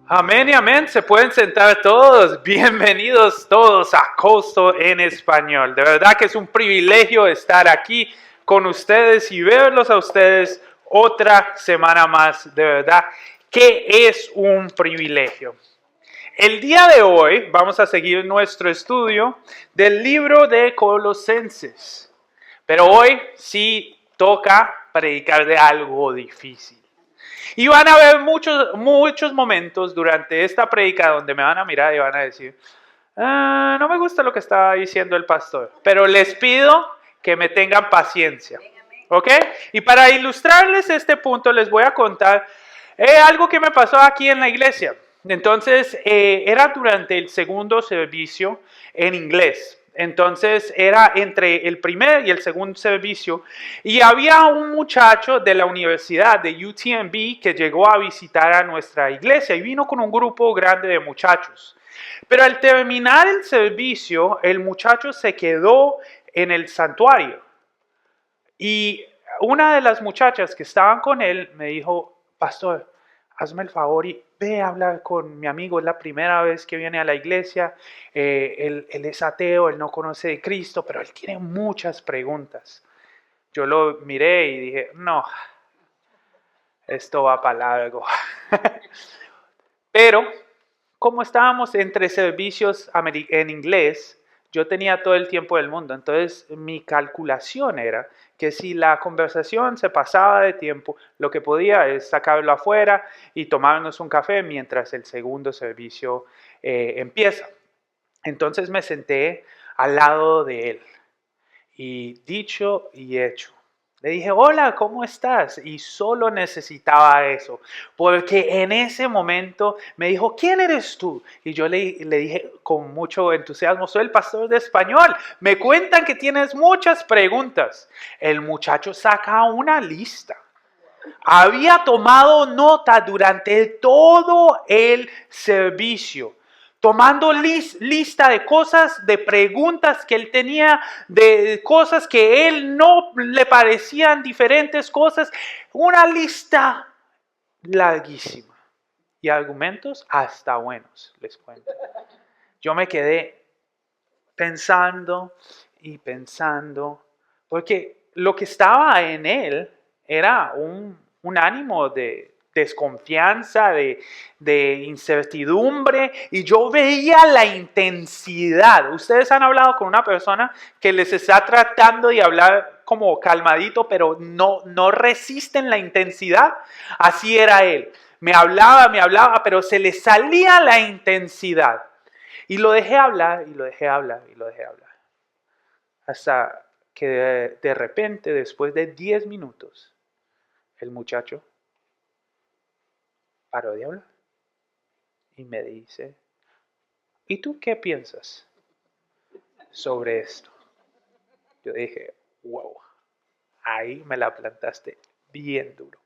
Amén y amén. Se pueden sentar todos. Bienvenidos todos a Costo en Español. De verdad que es un privilegio estar aquí con ustedes y verlos a ustedes otra semana más. De verdad que es un privilegio. El día de hoy vamos a seguir nuestro estudio del libro de Colosenses. Pero hoy sí toca predicar de algo difícil. Y van a haber muchos momentos durante esta prédica donde me van a mirar y van a decir, no me gusta lo que está diciendo el pastor, pero les pido que me tengan paciencia. ¿Ok? Y para ilustrarles este punto les voy a contar algo que me pasó aquí en la iglesia. Entonces, era durante el segundo servicio en inglés. Entonces era entre el primer y el segundo servicio y había un muchacho de la universidad de UTMB que llegó a visitar a nuestra iglesia y vino con un grupo grande de muchachos. Pero al terminar el servicio, el muchacho se quedó en el santuario y una de las muchachas que estaban con él me dijo, pastor, hazme el favor y ve a hablar con mi amigo, es la primera vez que viene a la iglesia, él es ateo, él no conoce de Cristo, pero él tiene muchas preguntas. Yo lo miré y dije, no, esto va para largo. Pero como estábamos entre servicios en inglés, yo tenía todo el tiempo del mundo. Entonces mi calculación era que si la conversación se pasaba de tiempo, lo que podía es sacarlo afuera y tomarnos un café mientras el segundo servicio empieza. Entonces me senté al lado de él y dicho y hecho. Le dije, hola, ¿cómo estás? Y solo necesitaba eso, porque en ese momento me dijo, ¿quién eres tú? Y yo le dije con mucho entusiasmo, soy el pastor de español. Me cuentan que tienes muchas preguntas. El muchacho saca una lista. Había tomado nota durante todo el servicio, tomando lista de cosas, de preguntas que él tenía, de cosas que él no le parecían diferentes cosas, una lista larguísima y argumentos hasta buenos, les cuento. Yo me quedé pensando y pensando, porque lo que estaba en él era un ánimo de desconfianza, de incertidumbre, y yo veía la intensidad. Ustedes han hablado con una persona que les está tratando de hablar como calmadito, pero no resisten la intensidad. Así era él. Me hablaba, pero se le salía la intensidad. Y lo dejé hablar, y lo dejé hablar, y lo dejé hablar. Hasta que de repente, después de 10 minutos, el muchacho paró de hablar y me dice, ¿y tú qué piensas sobre esto? Yo dije, wow, ahí me la plantaste bien duro.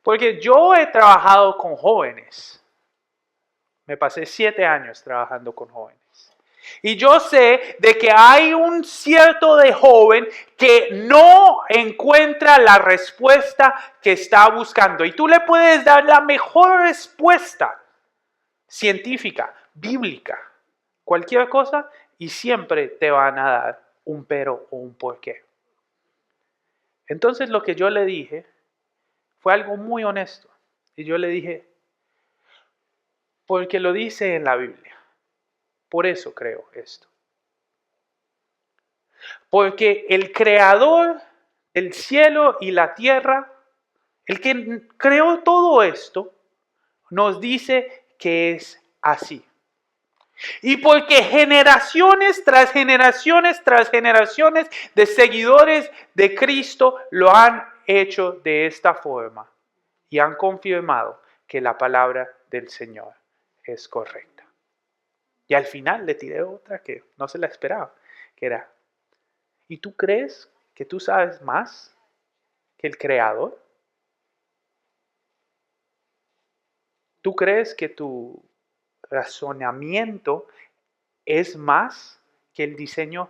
Porque yo he trabajado con jóvenes. Me pasé 7 años trabajando con jóvenes. Y yo sé de que hay un cierto de joven que no encuentra la respuesta que está buscando. Y tú le puedes dar la mejor respuesta científica, bíblica, cualquier cosa, y siempre te van a dar un pero o un porqué. Entonces lo que yo le dije fue algo muy honesto. Y yo le dije, porque lo dice en la Biblia. Por eso creo esto. Porque el creador del cielo y la tierra, el que creó todo esto, nos dice que es así. Y porque generaciones tras generaciones tras generaciones de seguidores de Cristo lo han hecho de esta forma y han confirmado que la palabra del Señor es correcta. Y al final le tiré otra que no se la esperaba, que era, ¿y tú crees que tú sabes más que el Creador? ¿Tú crees que tu razonamiento es más que el diseño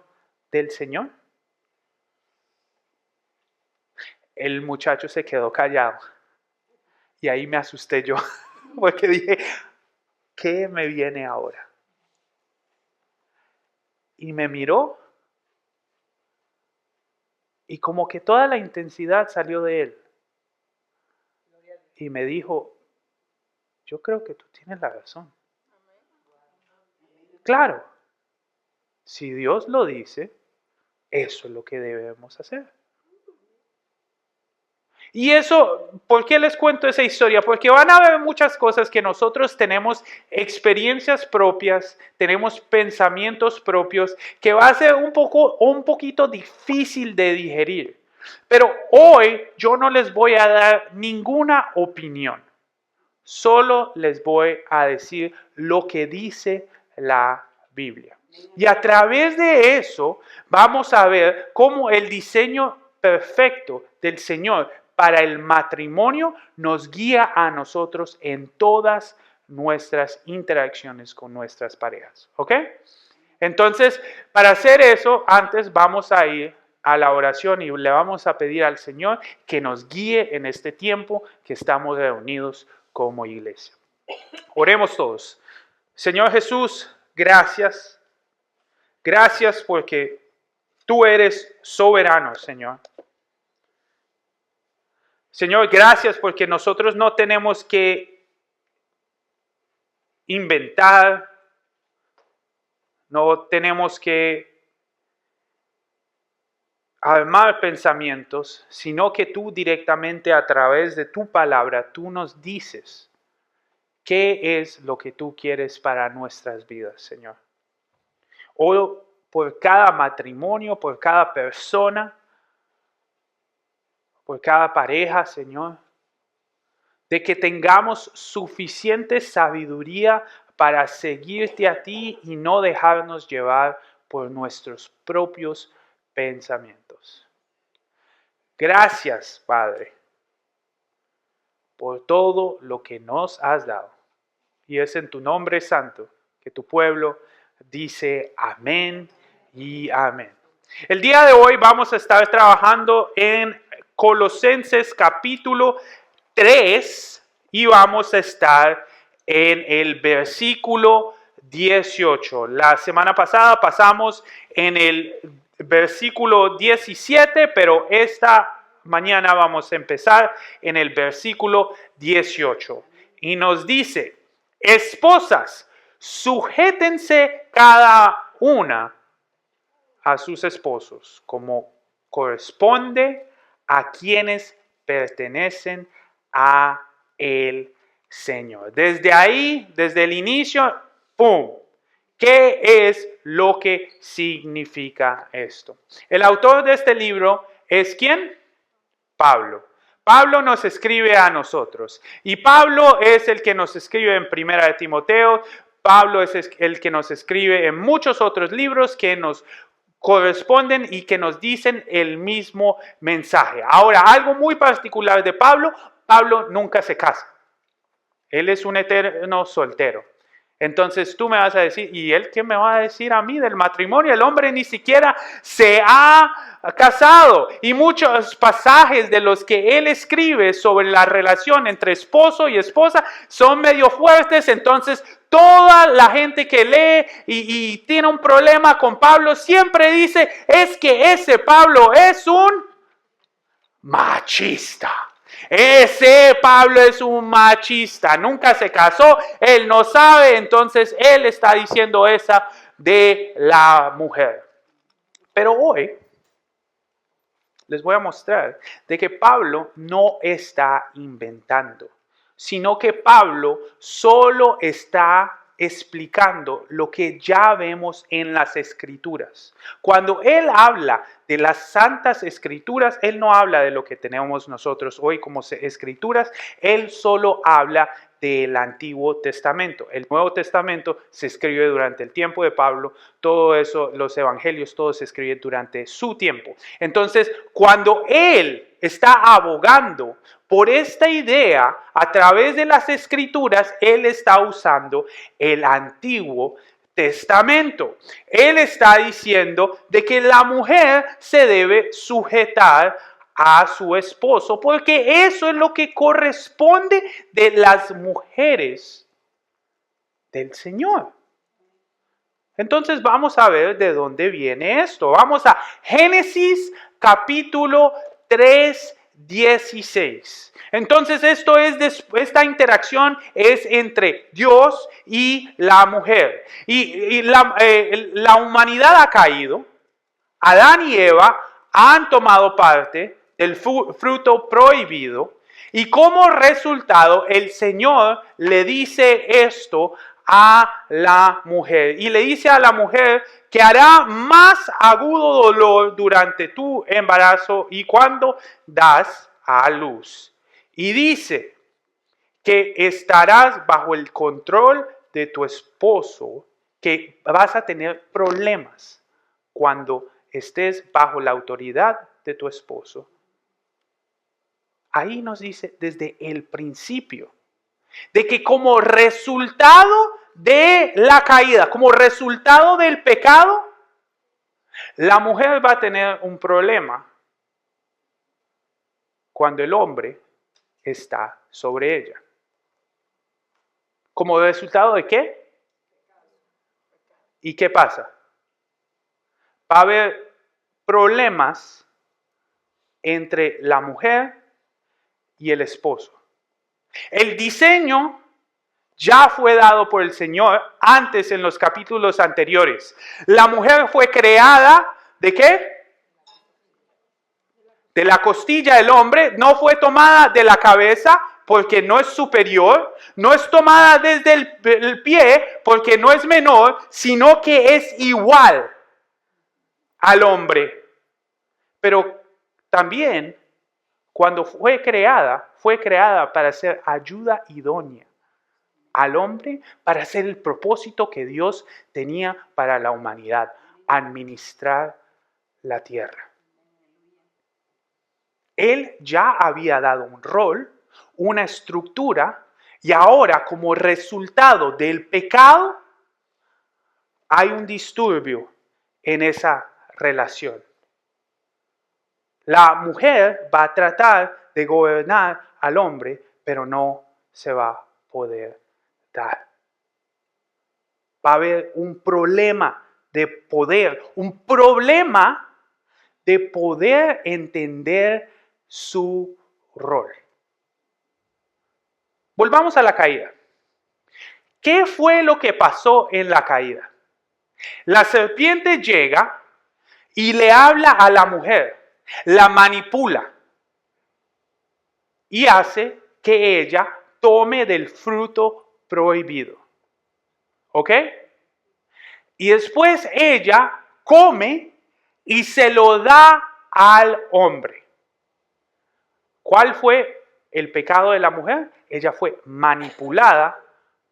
del Señor? El muchacho se quedó callado y ahí me asusté yo. porque dije, ¿qué me viene ahora? Y me miró y como que toda la intensidad salió de él. Y me dijo, yo creo que tú tienes la razón. Claro, si Dios lo dice, eso es lo que debemos hacer. Y eso, ¿por qué les cuento esa historia? Porque van a haber muchas cosas que nosotros tenemos experiencias propias, tenemos pensamientos propios, que va a ser un poquito difícil de digerir. Pero hoy yo no les voy a dar ninguna opinión. Solo les voy a decir lo que dice la Biblia. Y a través de eso vamos a ver cómo el diseño perfecto del Señor para el matrimonio nos guía a nosotros en todas nuestras interacciones con nuestras parejas. ¿Ok? Entonces, para hacer eso, antes vamos a ir a la oración y le vamos a pedir al Señor que nos guíe en este tiempo que estamos reunidos como iglesia. Oremos todos. Señor Jesús, gracias. Gracias porque tú eres soberano, Señor. Señor, gracias porque nosotros no tenemos que inventar, no tenemos que armar pensamientos, sino que tú directamente a través de tu palabra, tú nos dices qué es lo que tú quieres para nuestras vidas, Señor. O por cada matrimonio, por cada persona, por cada pareja, Señor, de que tengamos suficiente sabiduría para seguirte a ti y no dejarnos llevar por nuestros propios pensamientos. Gracias, Padre, por todo lo que nos has dado. Y es en tu nombre santo que tu pueblo dice amén y amén. El día de hoy vamos a estar trabajando en Colosenses capítulo 3 y vamos a estar en el versículo 18. La semana pasada pasamos en el versículo 17, pero esta mañana vamos a empezar en el versículo 18. Y nos dice, esposas, sujétense cada una a sus esposos, como corresponde a quienes pertenecen a el Señor. Desde ahí, desde el inicio, ¡pum! ¿Qué es lo que significa esto? El autor de este libro es ¿quién? Pablo. Pablo nos escribe a nosotros. Y Pablo es el que nos escribe en Primera de Timoteo. Pablo es el que nos escribe en muchos otros libros que nos corresponden y que nos dicen el mismo mensaje. Ahora, algo muy particular de Pablo, Pablo nunca se casa. Él es un eterno soltero. Entonces tú me vas a decir, ¿y él qué me va a decir a mí del matrimonio? El hombre ni siquiera se ha casado. Y muchos pasajes de los que él escribe sobre la relación entre esposo y esposa son medio fuertes. Entonces toda la gente que lee y tiene un problema con Pablo siempre dice, es que ese Pablo es un machista. Ese Pablo es un machista, nunca se casó, él no sabe, entonces él está diciendo esa de la mujer. Pero hoy les voy a mostrar de que Pablo no está inventando, sino que Pablo solo está explicando lo que ya vemos en las Escrituras. Cuando él habla de las Santas Escrituras, él no habla de lo que tenemos nosotros hoy como Escrituras, él solo habla del Antiguo Testamento. El Nuevo Testamento se escribe durante el tiempo de Pablo, todo eso, los evangelios, todo se escribe durante su tiempo. Entonces, cuando él está abogando por esta idea, a través de las Escrituras, él está usando el Antiguo Testamento. Él está diciendo de que la mujer se debe sujetar a su esposo, porque eso es lo que corresponde de las mujeres del Señor. Entonces vamos a ver de dónde viene esto. Vamos a Génesis capítulo 3, 16. Entonces esta interacción es entre Dios y la mujer. Y la humanidad ha caído. Adán y Eva han tomado parte del fruto prohibido. Y como resultado el Señor le dice esto a la mujer. Y le dice a la mujer que hará más agudo dolor durante tu embarazo y cuando das a luz. Y dice que estarás bajo el control de tu esposo, que vas a tener problemas cuando estés bajo la autoridad de tu esposo. Ahí nos dice desde el principio de que como resultado de la caída, como resultado del pecado, la mujer va a tener un problema cuando el hombre está sobre ella. ¿Como resultado de qué? ¿Y qué pasa? Va a haber problemas entre la mujer y el esposo. El diseño ya fue dado por el Señor antes en los capítulos anteriores. La mujer fue creada ¿de qué? De la costilla del hombre, no fue tomada de la cabeza porque no es superior, no es tomada desde el pie porque no es menor, sino que es igual al hombre. Pero también cuando fue creada para ser ayuda idónea al hombre, para hacer el propósito que Dios tenía para la humanidad, administrar la tierra. Él ya había dado un rol, una estructura, y ahora como resultado del pecado, hay un disturbio en esa relación. La mujer va a tratar de gobernar al hombre, pero no se va a poder dar. Va a haber un problema de poder, un problema de poder entender su rol. Volvamos a la caída. ¿Qué fue lo que pasó en la caída? La serpiente llega y le habla a la mujer. La manipula y hace que ella tome del fruto prohibido. ¿Ok? Y después ella come y se lo da al hombre. ¿Cuál fue el pecado de la mujer? Ella fue manipulada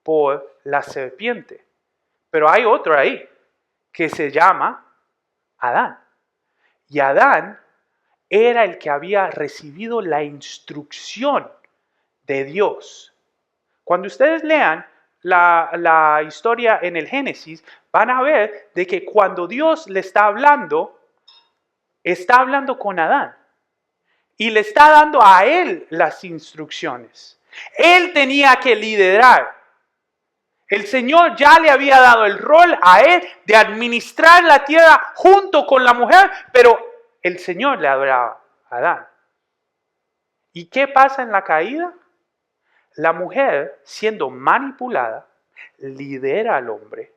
por la serpiente. Pero hay otro ahí que se llama Adán. Y Adán era el que había recibido la instrucción de Dios. Cuando ustedes lean la historia en el Génesis, van a ver de que cuando Dios le está hablando con Adán. Y le está dando a él las instrucciones. Él tenía que liderar. El Señor ya le había dado el rol a él de administrar la tierra junto con la mujer, pero el Señor le hablaba a Adán. ¿Y qué pasa en la caída? La mujer, siendo manipulada, lidera al hombre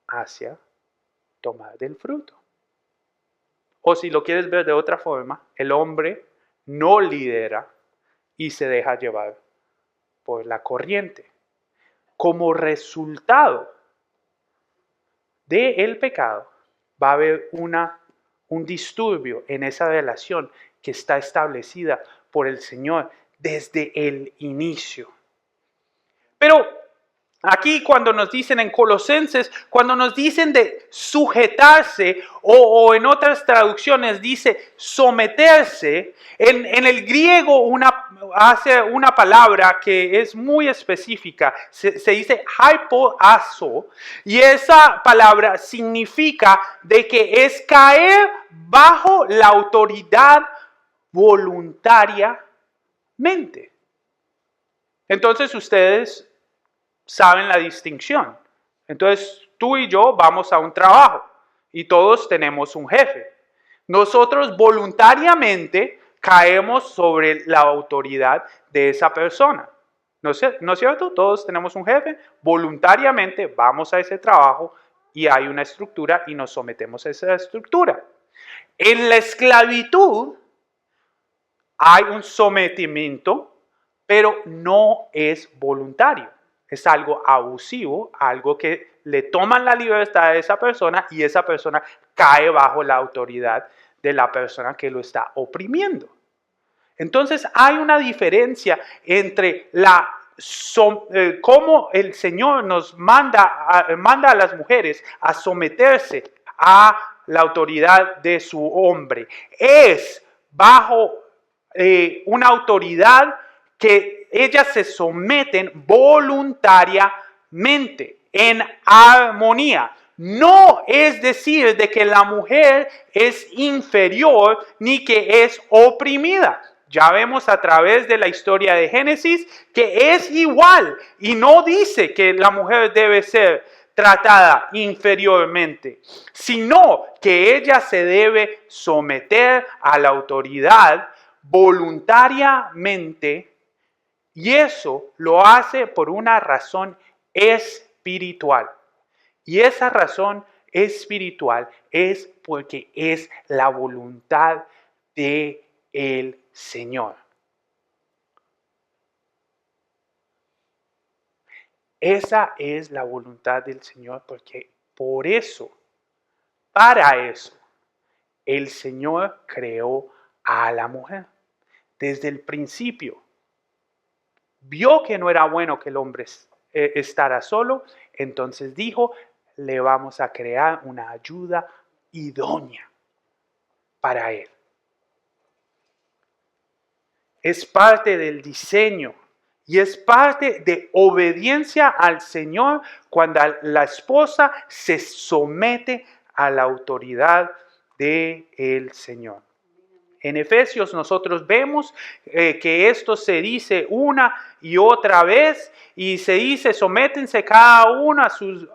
hacia tomar del fruto. O si lo quieres ver de otra forma, el hombre no lidera y se deja llevar por la corriente. Como resultado del pecado, va a haber un disturbio en esa relación que está establecida por el Señor desde el inicio. Pero Aquí cuando nos dicen en Colosenses, cuando nos dicen de sujetarse o en otras traducciones dice someterse, en el griego hace una palabra que es muy específica, se dice hypoaso, y esa palabra significa de que es caer bajo la autoridad voluntariamente. Entonces ustedes saben la distinción. Entonces, tú y yo vamos a un trabajo y todos tenemos un jefe. Nosotros voluntariamente caemos sobre la autoridad de esa persona. ¿No es cierto? Todos tenemos un jefe. Voluntariamente vamos a ese trabajo y hay una estructura y nos sometemos a esa estructura. En la esclavitud hay un sometimiento, pero no es voluntario. Es algo abusivo, algo que le toman la libertad a esa persona y esa persona cae bajo la autoridad de la persona que lo está oprimiendo. Entonces hay una diferencia entre cómo el Señor nos manda a las mujeres a someterse a la autoridad de su hombre. Es bajo una autoridad que ellas se someten voluntariamente, en armonía. No es decir de que la mujer es inferior ni que es oprimida. Ya vemos a través de la historia de Génesis que es igual y no dice que la mujer debe ser tratada inferiormente, sino que ella se debe someter a la autoridad voluntariamente. Y eso lo hace por una razón espiritual. Y esa razón espiritual es porque es la voluntad del Señor. Esa es la voluntad del Señor porque por eso, para eso, el Señor creó a la mujer. Desde el principio vio que no era bueno que el hombre estara solo, entonces dijo, le vamos a crear una ayuda idónea para él. Es parte del diseño y es parte de obediencia al Señor cuando la esposa se somete a la autoridad del Señor. En Efesios nosotros vemos que esto se dice una y otra vez y se dice sométense cada uno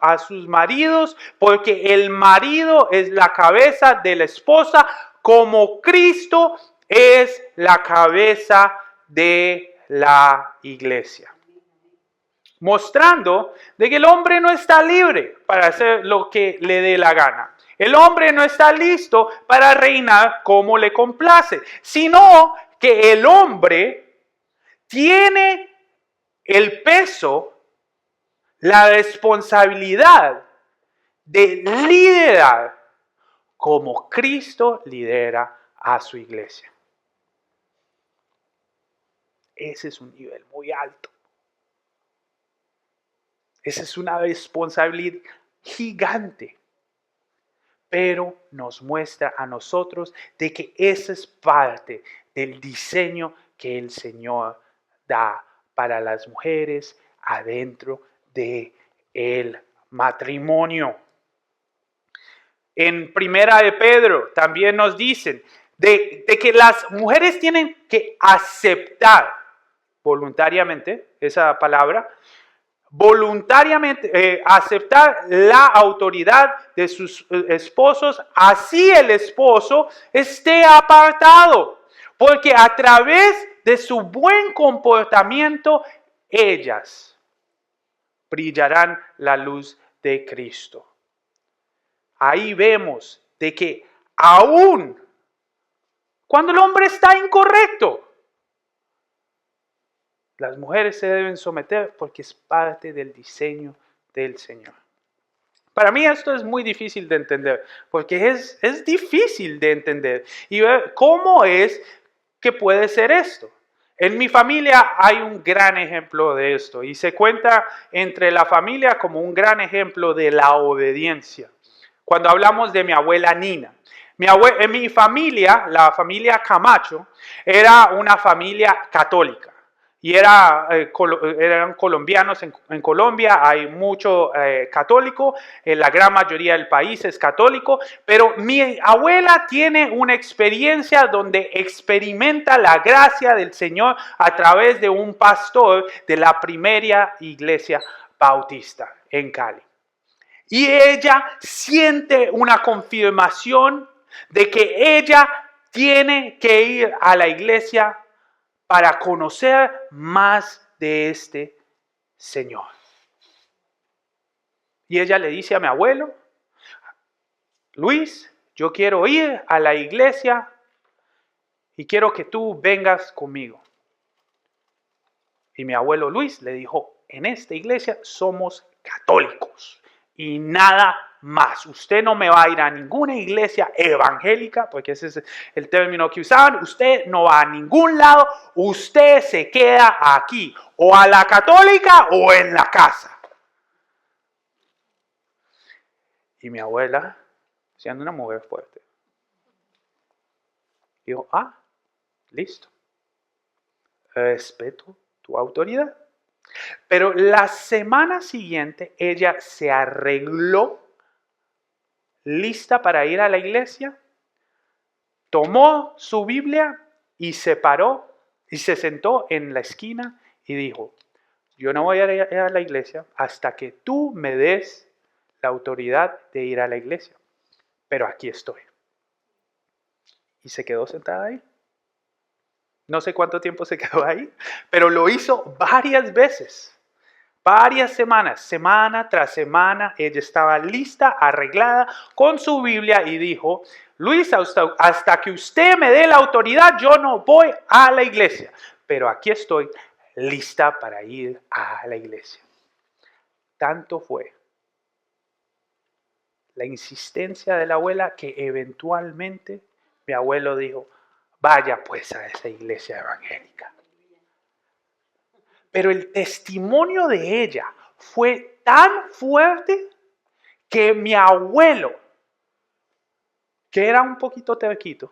a sus maridos porque el marido es la cabeza de la esposa como Cristo es la cabeza de la iglesia. Mostrando de que el hombre no está libre para hacer lo que le dé la gana. El hombre no está listo para reinar como le complace, sino que el hombre tiene el peso, la responsabilidad de liderar como Cristo lidera a su iglesia. Ese es un nivel muy alto. Esa es una responsabilidad gigante. Pero nos muestra a nosotros de que esa es parte del diseño que el Señor da para las mujeres adentro del matrimonio. En Primera de Pedro también nos dicen de que las mujeres tienen que aceptar voluntariamente, esa palabra, voluntariamente aceptar la autoridad de sus esposos, así el esposo esté apartado, porque a través de su buen comportamiento, ellas brillarán la luz de Cristo. Ahí vemos de que aún cuando el hombre está incorrecto, las mujeres se deben someter porque es parte del diseño del Señor. Para mí esto es muy difícil de entender, porque es difícil de entender y ver cómo es que puede ser esto. En mi familia hay un gran ejemplo de esto y se cuenta entre la familia como un gran ejemplo de la obediencia. Cuando hablamos de mi abuela Nina, en mi familia, la familia Camacho, era una familia católica. Y eran colombianos en Colombia, hay mucho católico, la gran mayoría del país es católico, pero mi abuela tiene una experiencia donde experimenta la gracia del Señor a través de un pastor de la primera iglesia bautista en Cali. Y ella siente una confirmación de que ella tiene que ir a la iglesia para conocer más de este Señor. Y ella le dice a mi abuelo, Luis, yo quiero ir a la iglesia y quiero que tú vengas conmigo. Y mi abuelo Luis le dijo, en esta iglesia somos católicos y nada más. Usted no me va a ir a ninguna iglesia evangélica, porque ese es el término que usaban. Usted no va a ningún lado, usted se queda aquí, o a la católica o en la casa. Y mi abuela, siendo una mujer fuerte, dijo, listo, respeto tu autoridad. Pero la semana siguiente ella se arregló, lista para ir a la iglesia, tomó su Biblia y se paró y se sentó en la esquina y dijo, yo no voy a ir a la iglesia hasta que tú me des la autoridad de ir a la iglesia, pero aquí estoy. Y se quedó sentada ahí. No sé cuánto tiempo se quedó ahí, pero lo hizo varias veces. Varias semanas, semana tras semana, ella estaba lista, arreglada con su Biblia y dijo, Luis, hasta que usted me dé la autoridad, yo no voy a la iglesia. Pero aquí estoy lista para ir a la iglesia. Tanto fue la insistencia de la abuela que eventualmente mi abuelo dijo, vaya pues a esa iglesia evangélica. Pero el testimonio de ella fue tan fuerte que mi abuelo, que era un poquito terquito,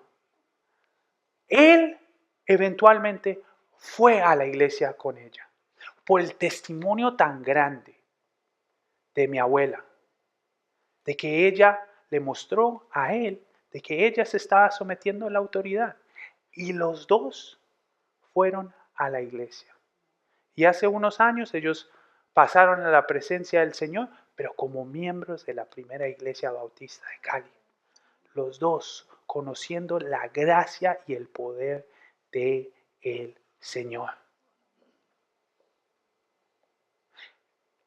él eventualmente fue a la iglesia con ella. Por el testimonio tan grande de mi abuela, de que ella le mostró a él, de que ella se estaba sometiendo a la autoridad. Y los dos fueron a la iglesia. Y hace unos años ellos pasaron a la presencia del Señor, pero como miembros de la primera iglesia bautista de Cali. Los dos conociendo la gracia y el poder del Señor.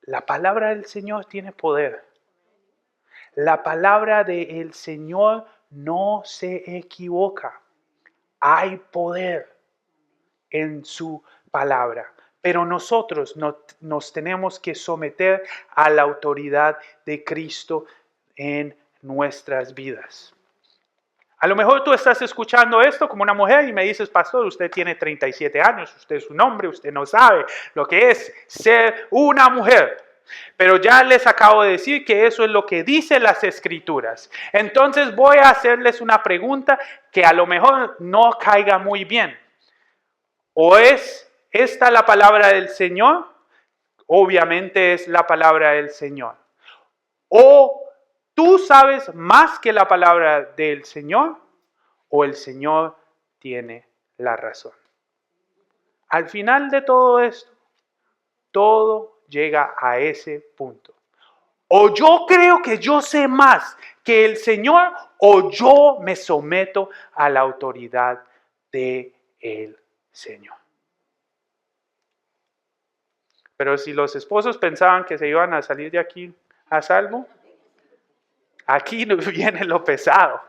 La palabra del Señor tiene poder. La palabra del Señor no se equivoca. Hay poder en su palabra. Pero nosotros nos tenemos que someter a la autoridad de Cristo en nuestras vidas. A lo mejor tú estás escuchando esto como una mujer y me dices, pastor, usted tiene 37 años, usted es un hombre, usted no sabe lo que es ser una mujer. Pero ya les acabo de decir que eso es lo que dicen las Escrituras. Entonces voy a hacerles una pregunta que a lo mejor no caiga muy bien. ¿O es esta la palabra del Señor? Obviamente es la palabra del Señor. ¿O tú sabes más que la palabra del Señor? ¿O el Señor tiene la razón? Al final de todo esto, todo llega a ese punto. O yo creo que yo sé más que el Señor, o yo me someto a la autoridad del Señor. Pero si los esposos pensaban que se iban a salir de aquí a salvo, aquí viene lo pesado.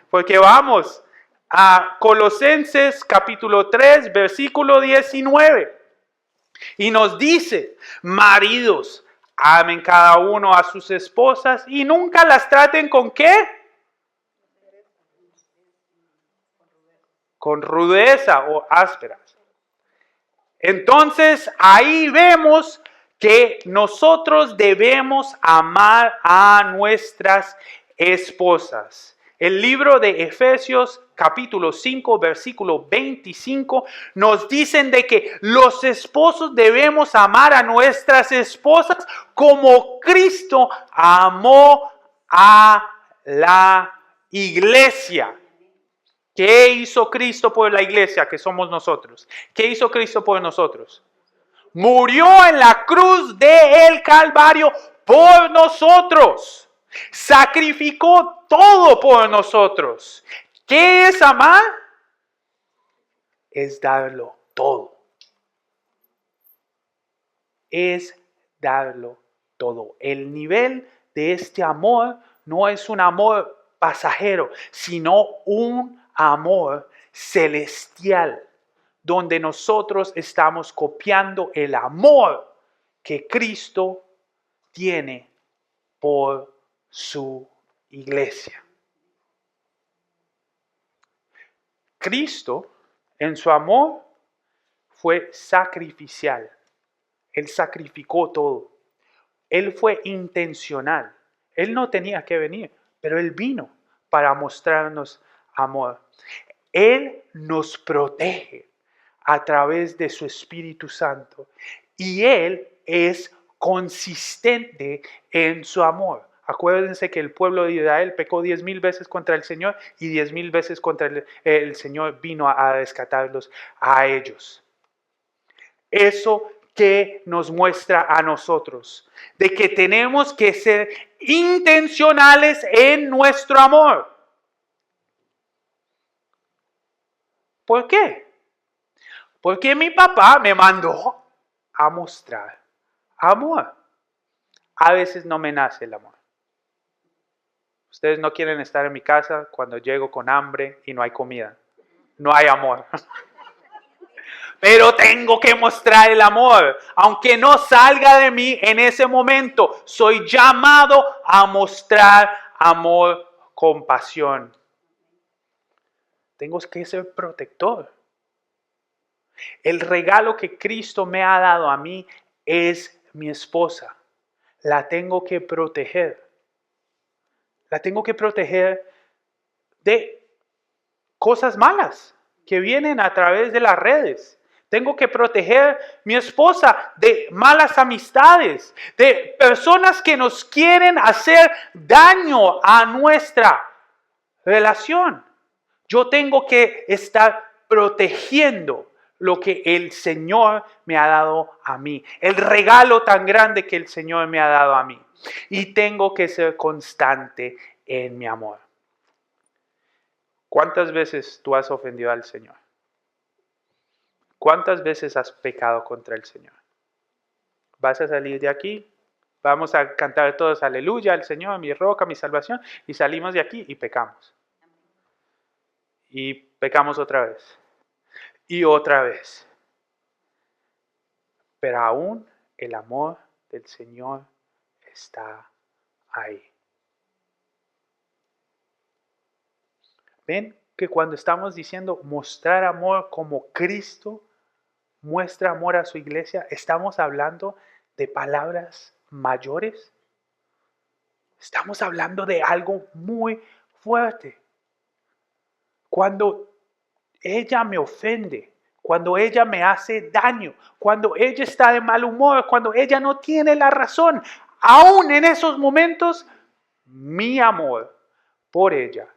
Porque vamos a Colosenses capítulo 3, versículo 19. Y nos dice, maridos, amen cada uno a sus esposas y nunca las traten ¿con qué? Con rudeza o ásperas. Entonces ahí vemos que nosotros debemos amar a nuestras esposas. El libro de Efesios capítulo 5 versículo 25 nos dicen de que los esposos debemos amar a nuestras esposas como Cristo amó a la iglesia. ¿Qué hizo Cristo por la iglesia que somos nosotros? ¿Qué hizo Cristo por nosotros? Murió en la cruz del Calvario por nosotros. Sacrificó todo por nosotros. ¿Qué es amar? Es darlo todo. Es darlo todo. El nivel de este amor no es un amor pasajero, sino un amor celestial, donde nosotros estamos copiando el amor que Cristo tiene por su iglesia. Cristo, en su amor, fue sacrificial. Él sacrificó todo. Él fue intencional. Él no tenía que venir, pero Él vino para mostrarnos amor. Él nos protege a través de su Espíritu Santo y Él es consistente en su amor. Acuérdense que el pueblo de Israel pecó 10,000 veces contra el Señor y 10,000 veces contra el Señor vino a rescatarlos a ellos. Eso que nos muestra a nosotros, de que tenemos que ser intencionales en nuestro amor. ¿Por qué? Porque mi papá me mandó a mostrar amor. A veces no me nace el amor. Ustedes no quieren estar en mi casa cuando llego con hambre y no hay comida. No hay amor. Pero tengo que mostrar el amor. Aunque no salga de mí en ese momento, soy llamado a mostrar amor, compasión. Tengo que ser protector. El regalo que Cristo me ha dado a mí es mi esposa. La tengo que proteger. La tengo que proteger de cosas malas que vienen a través de las redes. Tengo que proteger mi esposa de malas amistades, de personas que nos quieren hacer daño a nuestra relación. Yo tengo que estar protegiendo lo que el Señor me ha dado a mí, el regalo tan grande que el Señor me ha dado a mí. Y tengo que ser constante en mi amor. ¿Cuántas veces tú has ofendido al Señor? ¿Cuántas veces has pecado contra el Señor? Vas a salir de aquí, vamos a cantar todos aleluya al Señor, mi roca, mi salvación, y salimos de aquí y pecamos. Y pecamos otra vez. Y otra vez. Pero aún el amor del Señor está ahí. ¿Ven que cuando estamos diciendo mostrar amor como Cristo muestra amor a su iglesia, estamos hablando de palabras mayores? Estamos hablando de algo muy fuerte. Cuando ella me ofende, cuando ella me hace daño, cuando ella está de mal humor, cuando ella no tiene la razón, aún en esos momentos, mi amor por ella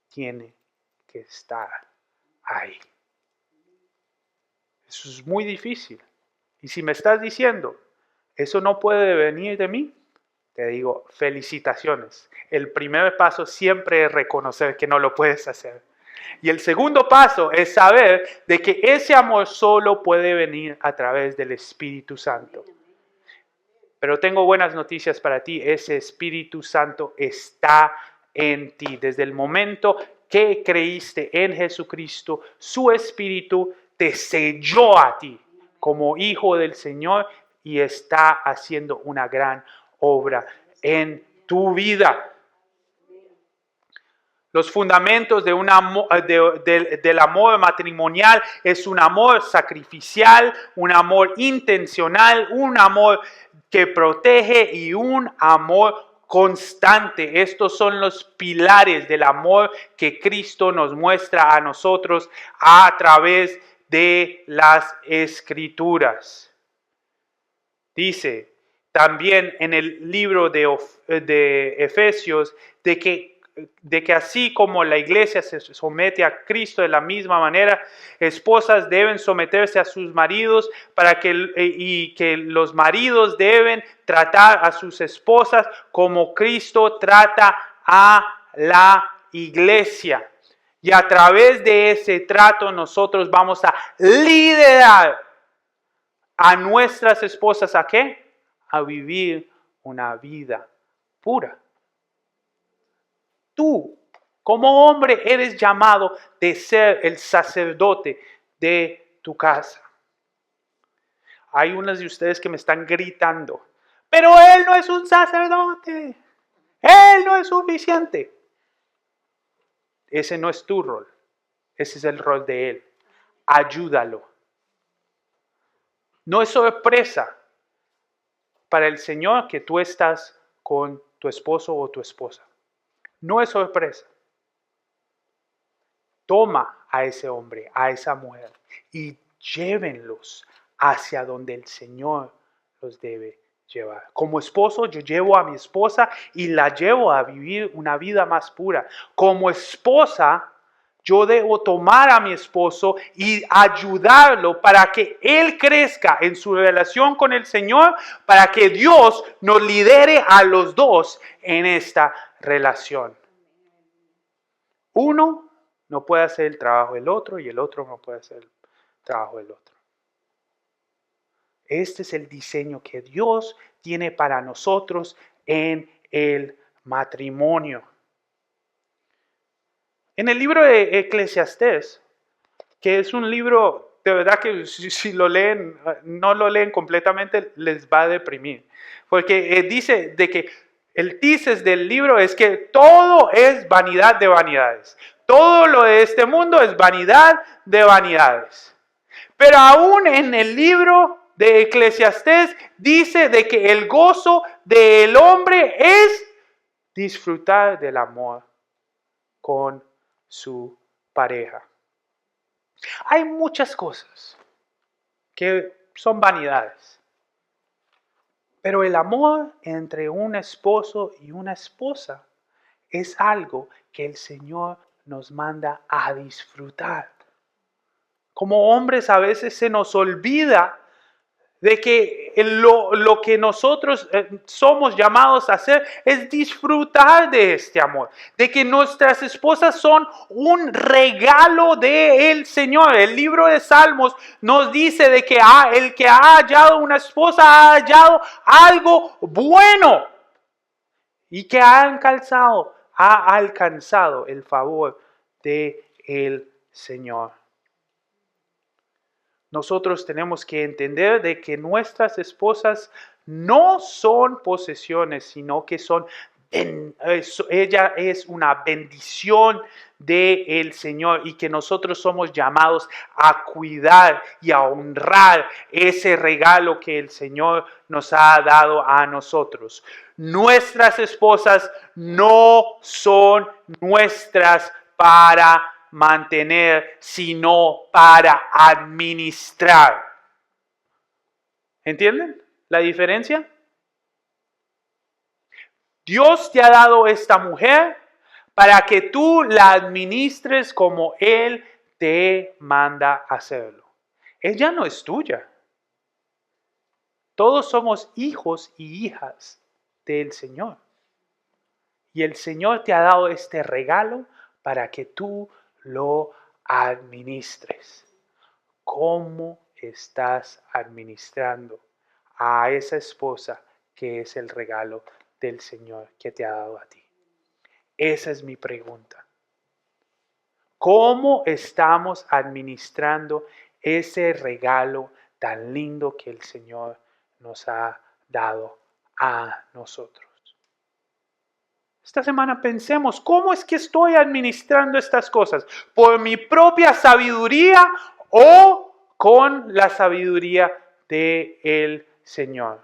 tiene que estar ahí. Eso es muy difícil. Y si me estás diciendo, eso no puede venir de mí, te digo, felicitaciones. El primer paso siempre es reconocer que no lo puedes hacer. Y el segundo paso es saber de que ese amor solo puede venir a través del Espíritu Santo. Pero tengo buenas noticias para ti. Ese Espíritu Santo está en ti. Desde el momento que creíste en Jesucristo, su Espíritu te selló a ti como hijo del Señor y está haciendo una gran obra en tu vida. Los fundamentos de del amor matrimonial es un amor sacrificial, un amor intencional, un amor que protege y un amor constante. Estos son los pilares del amor que Cristo nos muestra a nosotros a través de las Escrituras. Dice también en el libro de Efesios de que así como la iglesia se somete a Cristo de la misma manera, esposas deben someterse a sus maridos y que los maridos deben tratar a sus esposas como Cristo trata a la iglesia. Y a través de ese trato nosotros vamos a liderar a nuestras esposas, ¿a qué? A vivir una vida pura. Tú, como hombre, eres llamado de ser el sacerdote de tu casa. Hay unos de ustedes que me están gritando, pero él no es un sacerdote, él no es suficiente. Ese no es tu rol, ese es el rol de él. Ayúdalo. No es sorpresa para el Señor que tú estás con tu esposo o tu esposa. No es sorpresa. Toma a ese hombre, a esa mujer y llévenlos hacia donde el Señor los debe llevar. Como esposo, yo llevo a mi esposa y la llevo a vivir una vida más pura. Como esposa, yo debo tomar a mi esposo y ayudarlo para que él crezca en su relación con el Señor, para que Dios nos lidere a los dos en esta relación. Uno no puede hacer el trabajo del otro y el otro no puede hacer el trabajo del otro. Este es el diseño que Dios tiene para nosotros en el matrimonio. En el libro de Eclesiastés, que es un libro, de verdad que si lo leen, no lo leen completamente, les va a deprimir. Porque dice de que el tesis del libro es que todo es vanidad de vanidades. Todo lo de este mundo es vanidad de vanidades. Pero aún en el libro de Eclesiastés dice de que el gozo del hombre es disfrutar del amor con su pareja. Hay muchas cosas que son vanidades, pero el amor entre un esposo y una esposa es algo que el Señor nos manda a disfrutar. Como hombres a veces se nos olvida de que lo que nosotros somos llamados a hacer es disfrutar de este amor, de que nuestras esposas son un regalo del Señor. El libro de Salmos nos dice de que el que ha hallado una esposa ha hallado algo bueno y que ha alcanzado el favor del Señor. Nosotros tenemos que entender de que nuestras esposas no son posesiones, sino que ella es una bendición del Señor y que nosotros somos llamados a cuidar y a honrar ese regalo que el Señor nos ha dado a nosotros. Nuestras esposas no son nuestras para mantener, sino para administrar. ¿Entienden la diferencia? Dios te ha dado esta mujer para que tú la administres como Él te manda hacerlo. Ella no es tuya. Todos somos hijos y hijas del Señor. Y el Señor te ha dado este regalo para que tú lo administres. ¿Cómo estás administrando a esa esposa que es el regalo del Señor que te ha dado a ti? Esa es mi pregunta. ¿Cómo estamos administrando ese regalo tan lindo que el Señor nos ha dado a nosotros? Esta semana pensemos, ¿cómo es que estoy administrando estas cosas? ¿Por mi propia sabiduría o con la sabiduría del Señor?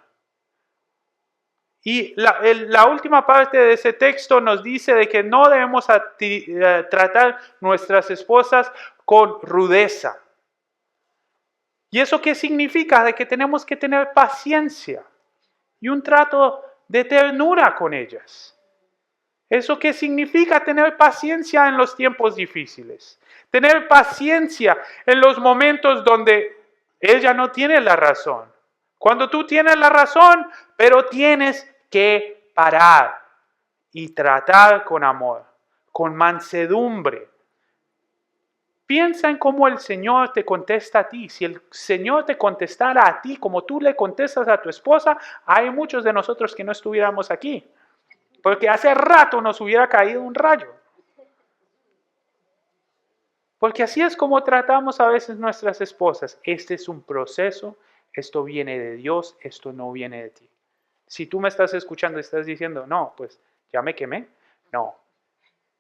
Y la última parte de ese texto nos dice de que no debemos tratar nuestras esposas con rudeza. ¿Y eso qué significa? De que tenemos que tener paciencia y un trato de ternura con ellas. ¿Eso qué significa? Tener paciencia en los tiempos difíciles. Tener paciencia en los momentos donde ella no tiene la razón. Cuando tú tienes la razón, pero tienes que parar y tratar con amor, con mansedumbre. Piensa en cómo el Señor te contesta a ti. Si el Señor te contestara a ti como tú le contestas a tu esposa, hay muchos de nosotros que no estuviéramos aquí. Porque hace rato nos hubiera caído un rayo. Porque así es como tratamos a veces nuestras esposas. Este es un proceso, esto viene de Dios, esto no viene de ti. Si tú me estás escuchando y estás diciendo, no, pues ya me quemé. No,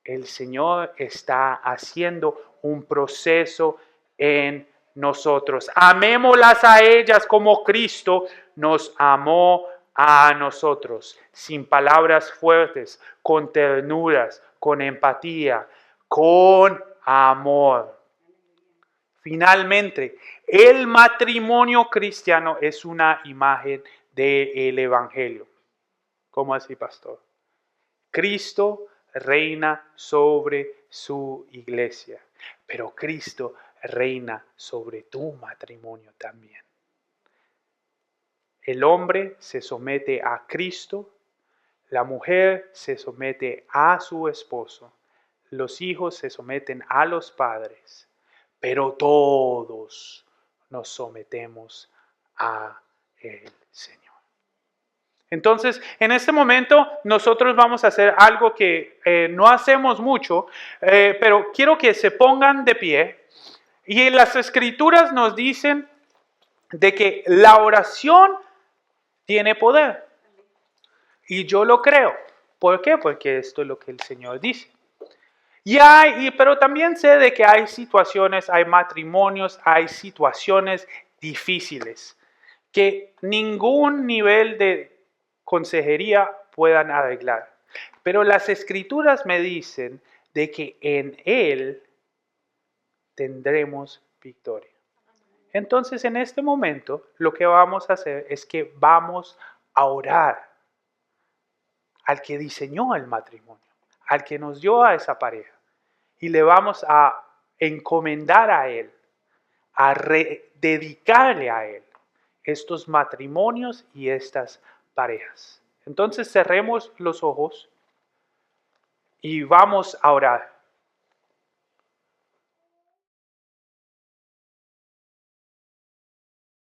el Señor está haciendo un proceso en nosotros. Amémoslas a ellas como Cristo nos amó a nosotros, sin palabras fuertes, con ternuras, con empatía, con amor. Finalmente, el matrimonio cristiano es una imagen del Evangelio. ¿Cómo así, pastor? Cristo reina sobre su iglesia, pero Cristo reina sobre tu matrimonio también. El hombre se somete a Cristo, la mujer se somete a su esposo, los hijos se someten a los padres, pero todos nos sometemos a el Señor. Entonces, en este momento nosotros vamos a hacer algo que no hacemos mucho, pero quiero que se pongan de pie. Y las Escrituras nos dicen de que la oración tiene poder. Y yo lo creo. ¿Por qué? Porque esto es lo que el Señor dice. Pero también sé de que hay situaciones, hay matrimonios, hay situaciones difíciles que ningún nivel de consejería puedan arreglar. Pero las Escrituras me dicen de que en Él tendremos victoria. Entonces, en este momento, lo que vamos a hacer es que vamos a orar al que diseñó el matrimonio, al que nos dio a esa pareja. Y le vamos a encomendar a Él, a dedicarle a Él estos matrimonios y estas parejas. Entonces cerremos los ojos y vamos a orar.